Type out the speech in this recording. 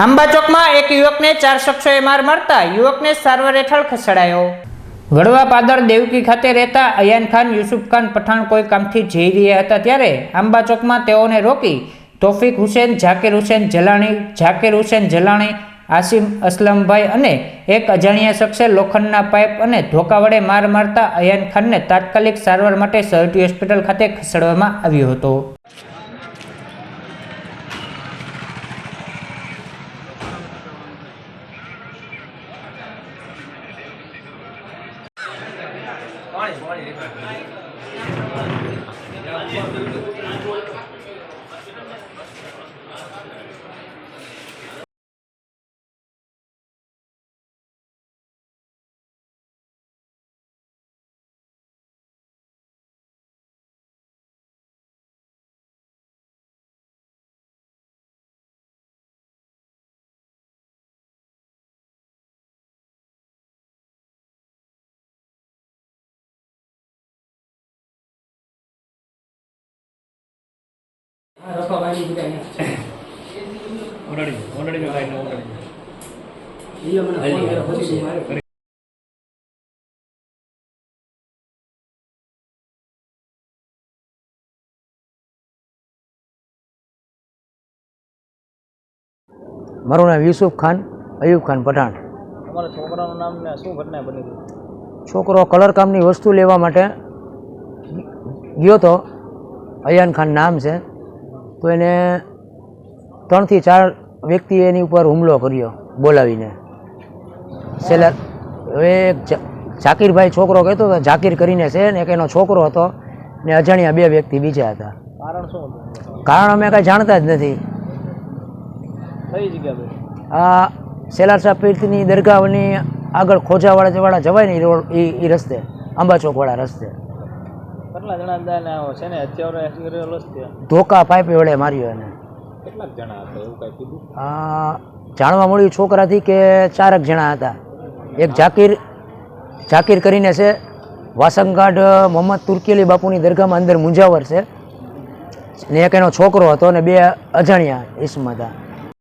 આંબા ચોકમાં એક યુવકને 4 શખ્સોએ માર મારતા યુવકને સારવાર હેઠળ ખસેડાયો। ગઢવા પાદર દેવકી ખાતે રહેતા અયાન ખાન યુસુફ ખાન પઠાણ કોઈ કામથી જઈ રહ્યા હતા ત્યારે આંબા ચોકમાં તેઓને રોકી તોફિક હુસેન, ઝાકીર હુસેન જલાણી, આસિમ અસલમભાઈ અને એક અજાણ્યા શખ્સે લોખંડના પાઇપ અને ધોકા વડે માર મારતા અયાન ખાનને તાત્કાલિક સારવાર માટે સહટી હોસ્પિટલ ખાતે ખસેડવામાં આવ્યો હતો। મારું નામ યુસુફ ખાન, અયુબ ખાન પઠાણ। તમારા છોકરાનું નામ ને શું ઘટના બની હતી? છોકરો કલર કામની વસ્તુ લેવા માટે ગયો તો, અયાન ખાન નામ છે, તો એને 3 થી 4 વ્યક્તિએ એની ઉપર હુમલો કર્યો બોલાવીને। સેલર હવે ઝાકીરભાઈ છોકરો કહેતો હતો, ઝાકીર કરીને છે ને, એક એનો છોકરો હતો ને અજાણ્યા 2 વ્યક્તિ બીજા હતા। કારણ શું હતું? કારણ અમે કાંઈ જાણતા જ નથી। કઈ જગ્યા પર? આ સેલાર સાહેબ પીરની દરગાહની આગળ ખોજાવાળા જવાય ને એ રસ્તે, આંબા ચોકવાળા રસ્તે। કેટલા જણા હતા છે ને અત્યારે કરેલો છે? ધોકા પાઇપ વડે માર્યો એને। કેટલાક જણા હતા એવું કઈ કીધું? જાણવા મળ્યું છોકરાથી કે 4 જણા હતા। એક ઝાકીર કરીને છે, વાસંગાઢ મોહમ્મદ તુર્કીલી બાપુની દરગાહમાં અંદર મુંજાવર છે ને, એક એનો છોકરો હતો ને 2 અજાણ્યા ઇસમ હતા।